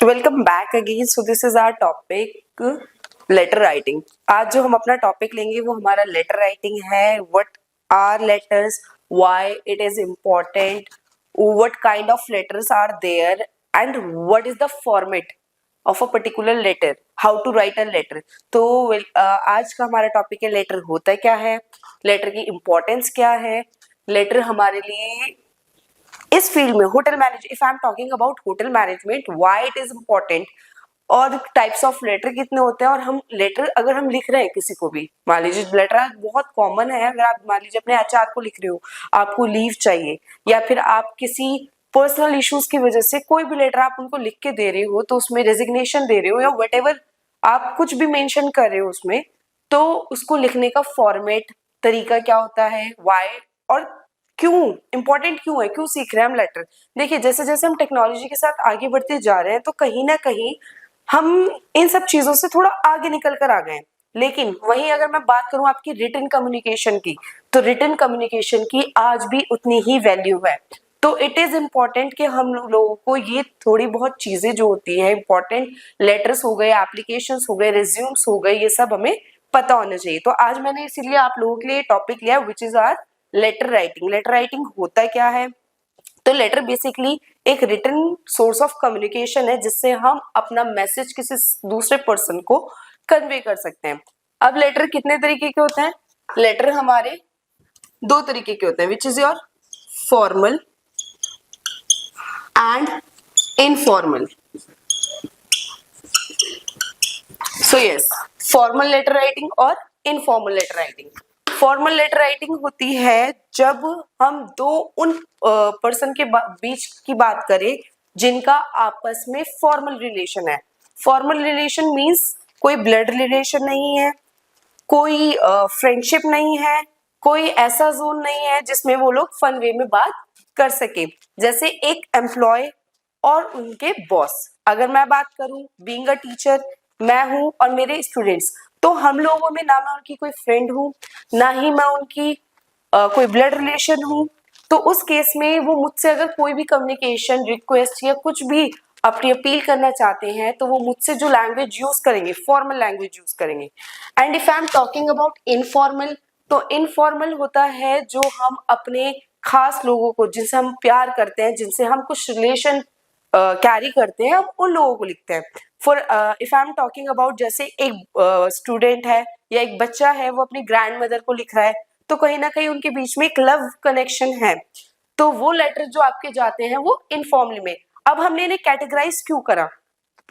Welcome back again. So this is our topic letter writing. आज जो हम अपना टॉपिक लेंगे वो हमारा लेटर राइटिंग है। What are letters, why it is important, what kind of letters are there and what is the format of a particular letter, how to write a letter. तो आज का हमारा टॉपिक है letter होता क्या है, letter की इम्पोर्टेंस क्या है, लेटर हमारे लिए इस फील्ड में hotel manage, if I am talking about hotel management, why it is important, और टाइप्स ऑफ लेटर कितने होते हैं। और हम लेटर अगर हम लिख रहे हैं किसी को भी, मान लीजिए लेटर आज बहुत कॉमन है, अगर आप मान लीजिए अपने एचआर को लिख रहे हो, आपको लीव चाहिए, या फिर आप किसी पर्सनल इश्यूज की वजह से कोई भी लेटर आप उनको लिख के दे रहे हो, तो उसमें रेजिग्नेशन दे रहे हो या व्हाटएवर आप कुछ भी मेंशन कर रहे हो उसमें, तो उसको लिखने का फॉर्मेट तरीका क्या होता है, व्हाई और क्यों इंपॉर्टेंट क्यों है, क्यों सीख रहे हैं हम लेटर। देखिए जैसे जैसे हम टेक्नोलॉजी के साथ आगे बढ़ते जा रहे हैं तो कहीं ना कहीं हम इन सब चीजों से थोड़ा आगे निकल कर आ गए। लेकिन वहीं अगर मैं बात करूं आपकी रिटन कम्युनिकेशन की, तो रिटन कम्युनिकेशन की आज भी उतनी ही वैल्यू है। तो इट इज इम्पोर्टेंट कि हम लोगों को ये थोड़ी बहुत चीजें जो होती है इंपॉर्टेंट, लेटर्स हो गए, एप्लीकेशंस हो गए, रिज्यूम्स हो गए, ये सब हमें पता होना चाहिए। तो आज मैंने इसीलिए आप लोगों के लिए टॉपिक लिया which is our letter writing. Letter writing होता क्या है? तो लेटर बेसिकली एक रिटन सोर्स ऑफ कम्युनिकेशन है जिससे हम अपना मैसेज किसी दूसरे पर्सन को कन्वे कर सकते हैं। अब लेटर कितने तरीके के होते हैं? लेटर हमारे दो तरीके के होते हैं, which is your formal and informal. So yes, formal letter writing और informal letter writing. Formal letter writing होती है जब हम दो उन पर्सन के बीच की बात करें जिनका आपस में फॉर्मल रिलेशन है। फॉर्मल रिलेशन मींस कोई ब्लड रिलेशन नहीं है, कोई फ्रेंडशिप नहीं है, कोई ऐसा जोन नहीं है जिसमें वो लोग फन वे में बात कर सके। जैसे एक एम्प्लॉय और उनके बॉस, अगर मैं बात करूं बीइंग अ टीचर, मैं हूं और मेरे स्टूडेंट्स, तो हम लोगों में ना मैं उनकी कोई फ्रेंड हूं, ना ही मैं उनकी कोई ब्लड रिलेशन हूं। तो उस केस में वो मुझसे अगर कोई भी कम्युनिकेशन रिक्वेस्ट या कुछ भी अपनी अपील करना चाहते हैं तो वो मुझसे जो लैंग्वेज यूज करेंगे, फॉर्मल लैंग्वेज यूज करेंगे। And if I am talking about informal, तो इनफॉर्मल होता है जो हम अपने खास लोगों को, जिनसे हम प्यार करते हैं, जिनसे हम कुछ रिलेशन कैरी करते हैं, हम उन लोगों को लिखते हैं। For if I am talking about, जैसे एक स्टूडेंट है या एक बच्चा है, वो अपनी ग्रैंड मदर को लिख रहा है, तो कहीं ना कहीं उनके बीच में एक लव कनेक्शन है, तो वो लेटर जो आपके जाते हैं वो इनफॉर्मल में। अब हमने इन्हें कैटेगराइज क्यों करा?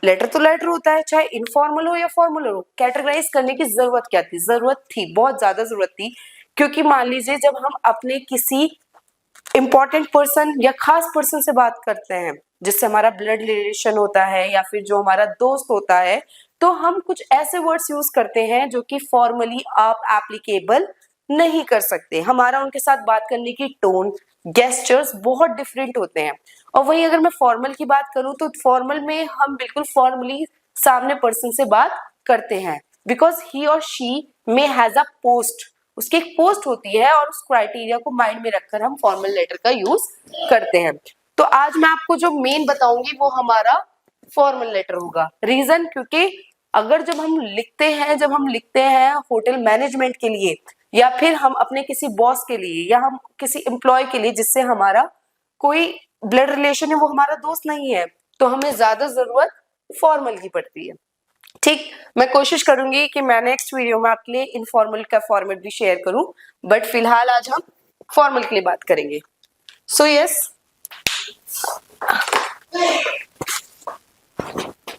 लेटर तो लेटर होता है, चाहे इनफॉर्मल हो या फॉर्मल हो। कैटेगराइज करने की जरूरत क्या थी? जरूरत थी, बहुत ज्यादा जरूरत थी, क्योंकि मान लीजिए जब हम अपने किसी इंपॉर्टेंट पर्सन या खास पर्सन से बात करते हैं जिससे हमारा ब्लड रिलेशन होता है या फिर जो हमारा दोस्त होता है, तो हम कुछ ऐसे वर्ड्स यूज करते हैं जो कि फॉर्मली आप एप्लीकेबल नहीं कर सकते। हमारा उनके साथ बात करने की टोन, गेस्चर्स बहुत डिफरेंट होते हैं। और वहीं अगर मैं फॉर्मल की बात करूं तो फॉर्मल में हम बिल्कुल फॉर्मली सामने पर्सन से बात करते हैं, बिकॉज ही और she may has a post, उसकी एक पोस्ट होती है और उस क्राइटेरिया को माइंड में रखकर हम फॉर्मल लेटर का यूज करते हैं। तो आज मैं आपको जो मेन बताऊंगी वो हमारा फॉर्मल लेटर होगा। रीजन, क्योंकि अगर जब हम लिखते हैं होटल मैनेजमेंट के लिए, या फिर हम अपने किसी बॉस के लिए, या हम किसी एम्प्लॉय के लिए जिससे हमारा कोई ब्लड रिलेशन है, वो हमारा दोस्त नहीं है, तो हमें ज्यादा जरूरत फॉर्मल की पड़ती है। ठीक, मैं कोशिश करूंगी कि मैं नेक्स्ट वीडियो में आपके लिए इनफॉर्मल का फॉर्मेट भी शेयर करूं, बट फिलहाल आज हम फॉर्मल के लिए बात करेंगे। So yes,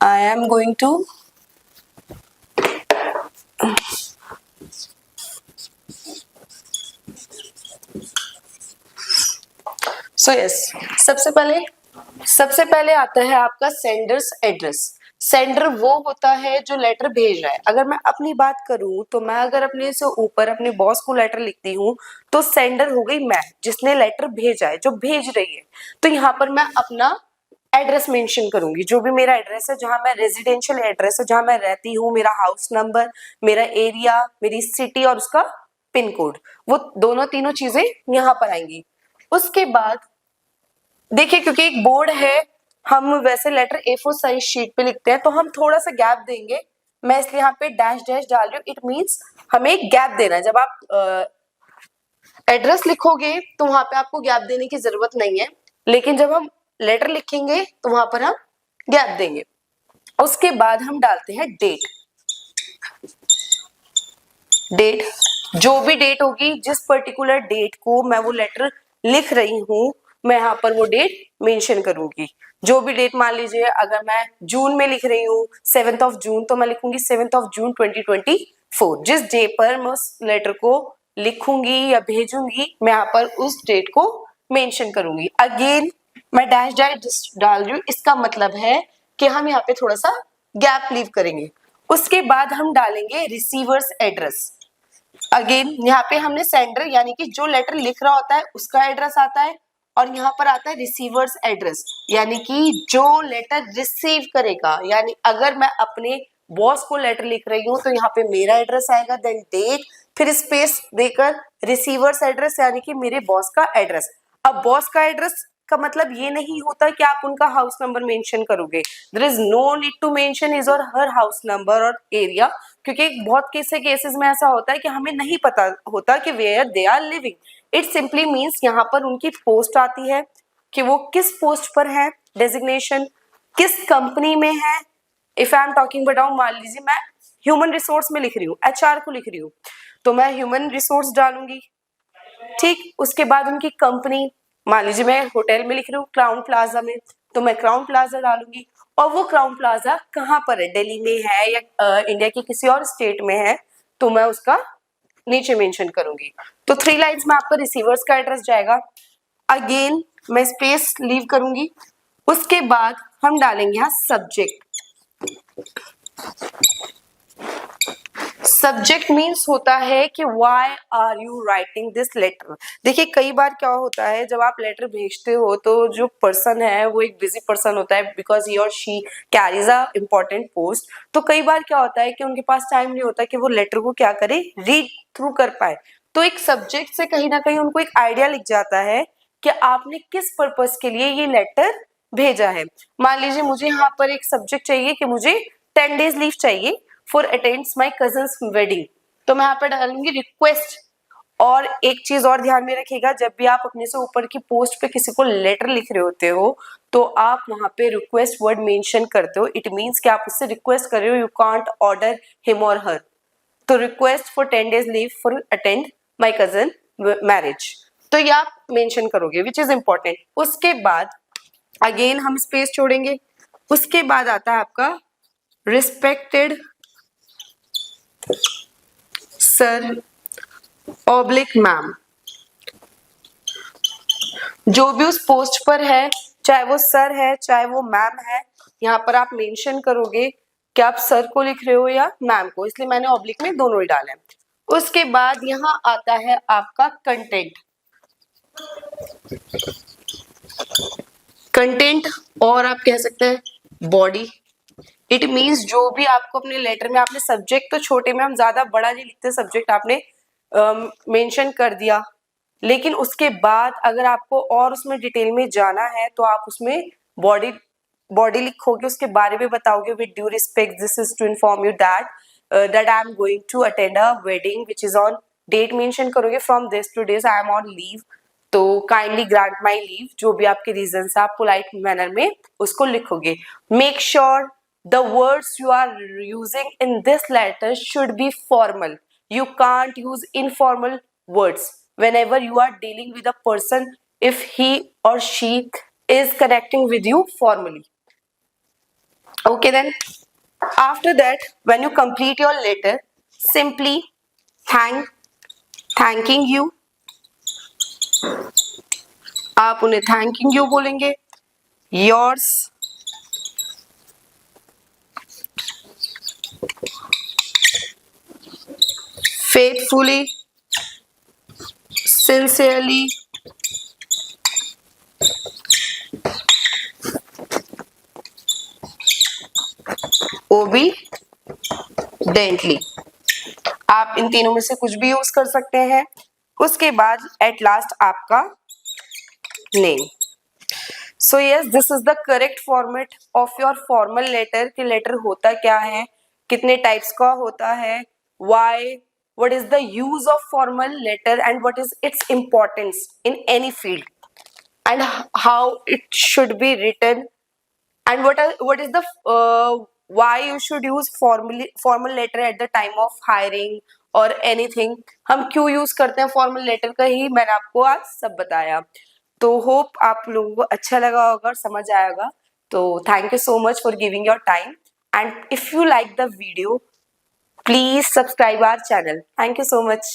I am going to सबसे पहले आता है आपका सेंडर्स एड्रेस। सेंडर वो होता है जो लेटर भेज रहा है। अगर मैं अपनी बात करूं तो मैं अगर अपने से ऊपर अपने बॉस को लेटर लिखती हूँ तो सेंडर हो गई मैं, जिसने लेटर भेजा है, जो भेज रही है। तो यहाँ पर मैं अपना एड्रेस मेंशन करूंगी, जो भी मेरा एड्रेस है, जहां मैं रेजिडेंशियल एड्रेस है, जहां मैं रहती हूँ, मेरा हाउस नंबर, मेरा एरिया, मेरी सिटी और उसका पिन कोड, वो दोनों तीनों चीजें यहाँ पर आएंगी। उसके बाद देखिए, क्योंकि एक बोर्ड है हम वैसे लेटर A4 साइज शीट पे लिखते हैं तो हम थोड़ा सा गैप देंगे, मैं इसलिए यहाँ पे डैश डैश डाल रही हूँ, इट मीन्स हमें गैप देना है। जब आप एड्रेस लिखोगे तो वहां पे आपको गैप देने की जरूरत नहीं है, लेकिन जब हम लेटर लिखेंगे तो वहां पर हम गैप देंगे। उसके बाद हम डालते हैं डेट। डेट, जो भी डेट होगी, जिस पर्टिकुलर डेट को मैं वो लेटर लिख रही हूँ, मैं यहाँ पर वो डेट मेंशन करूंगी। जो भी डेट, मान लीजिए अगर मैं जून में लिख रही हूँ 7th of June, तो मैं लिखूंगी 7th of June 2024। जिस डे पर मैं उस लेटर को लिखूंगी या भेजूंगी, मैं यहाँ पर उस डेट को मेंशन करूंगी। अगेन मैं डैश डैश डाल रही हूँ, इसका मतलब है कि हम यहाँ पे थोड़ा सा गैप लीव करेंगे। उसके बाद हम डालेंगे रिसीवर्स एड्रेस। अगेन यहाँ पे हमने सेंडर यानी कि जो लेटर लिख रहा होता है उसका एड्रेस आता है, और यहाँ पर आता है रिसीवर्स एड्रेस यानी कि जो लेटर रिसीव करेगा। यानी अगर मैं अपने बॉस को लेटर लिख रही हूँ तो यहाँ पे मेरा एड्रेस आएगा, देन डेट, फिर स्पेस देकर रिसीवर्स एड्रेस यानी कि मेरे बॉस का एड्रेस। अब बॉस का एड्रेस का मतलब ये नहीं होता कि आप उनका हाउस नंबर मेंशन करोगे। There is no need to mention his और हर हाउस नंबर और एरिया, क्योंकि बहुत केसेस में ऐसा होता है कि हमें नहीं पता होता कि where they are living. It simply means यहाँ पर उनकी पोस्ट आती है कि वो किस पोस्ट पर है, डेजिग्नेशन किस कंपनी में है। If I am talking about, मान लीजिए मैं ह्यूमन रिसोर्स में लिख रही हूँ, HR को लिख रही हूँ, तो मैं ह्यूमन रिसोर्स डालूंगी। ठीक, उसके बाद उनकी कंपनी, मान लीजिए मैं होटल में लिख रही हूँ क्राउन प्लाजा में, तो मैं क्राउन प्लाजा डालूंगी। और वो क्राउन प्लाजा कहाँ पर है, दिल्ली में है या इंडिया के किसी और स्टेट में है, तो मैं उसका नीचे मेंशन करूंगी। तो 3 लाइंस में आपका रिसीवर्स का एड्रेस जाएगा। अगेन मैं स्पेस लीव करूंगी। उसके बाद हम डालेंगे यहाँ सब्जेक्ट। सब्जेक्ट मीन्स होता है कि why are you writing this letter. देखिए कई बार क्या होता है, जब आप लेटर भेजते हो तो जो पर्सन है वो एक बिजी पर्सन होता है, बिकॉज ही और she carries a important post. तो कई बार क्या होता है कि उनके पास टाइम नहीं होता कि वो लेटर को क्या करे, रीड थ्रू कर पाए। तो एक सब्जेक्ट से कहीं ना कहीं उनको एक आइडिया लिख जाता है कि आपने किस पर्पज के लिए ये लेटर भेजा है। मान लीजिए मुझे यहाँ पर एक सब्जेक्ट चाहिए कि मुझे 10 days लीव चाहिए for attends my cousins wedding, तो मैं यहाँ पे डालूंगी रिक्वेस्ट। और एक चीज और ध्यान में रखिएगा, जब भी आप अपने से ऊपर की पोस्ट पे किसी को लेटर लिख रहे होते हो तो आप वहां पे रिक्वेस्ट वर्ड मेंशन करते हो। इट मीन्स कि आप उससे रिक्वेस्ट कर रहे हो, यू कांट ऑर्डर हिम और हर। तो request for 10 days leave for attend my cousin marriage, तो ये आप मेंशन करोगे, विच इज इंपॉर्टेंट। उसके बाद अगेन हम स्पेस छोड़ेंगे। उसके बाद आता है आपका रिस्पेक्टेड सर ऑब्लिक मैम। जो भी उस पोस्ट पर है, चाहे वो सर है चाहे वो मैम है, यहाँ पर आप मेंशन करोगे कि आप सर को लिख रहे हो या मैम को, इसलिए मैंने ऑब्लिक में दोनों ही डाले। उसके बाद यहाँ आता है आपका कंटेंट। कंटेंट और आप कह सकते हैं बॉडी। इट मीन्स जो भी आपको अपने लेटर में, आपने सब्जेक्ट तो छोटे में हम ज्यादा बड़ा नहीं लिखते, सब्जेक्ट आपने मेंशन कर दिया, लेकिन उसके बाद अगर आपको और उसमें डिटेल में जाना है तो आप उसमें बॉडी लिखोगे, उसके बारे में बताओगे। With due respect, this is to inform you that I am going to attend a wedding which is on, date mention करोगे from this to this, I am on leave, तो काइंडली ग्रांट माई लीव। जो भी आपके reason है आप polite manner में उसको लिखोगे। Make sure the words you are using in this letter should be formal. You can't use informal words whenever you are dealing with a person if he or she is connecting with you formally. Okay, then after that, when you complete your letter, simply thanking you, आप उन्हें thanking you बोलेंगे। yours faithfully, sincerely, obediently, आप इन तीनों में से कुछ भी use कर सकते हैं। उसके बाद एट लास्ट आपका name. So yes, this is the correct format of your formal letter कि लेटर होता क्या है, कितने टाइप्स का होता है, why, what is the use of formal letter and what is its importance in any field, and how it should be written, and what is the why you should use formal letter at the time of hiring or anything. हम क्यों use करते हैं formal letter का ही मैंने आपको आज सब बताया. तो होप आप लोगों को अच्छा लगा होगा और समझ आया होगा. तो thank you so much for giving your time, and if you like the video, please subscribe our channel. Thank you so much.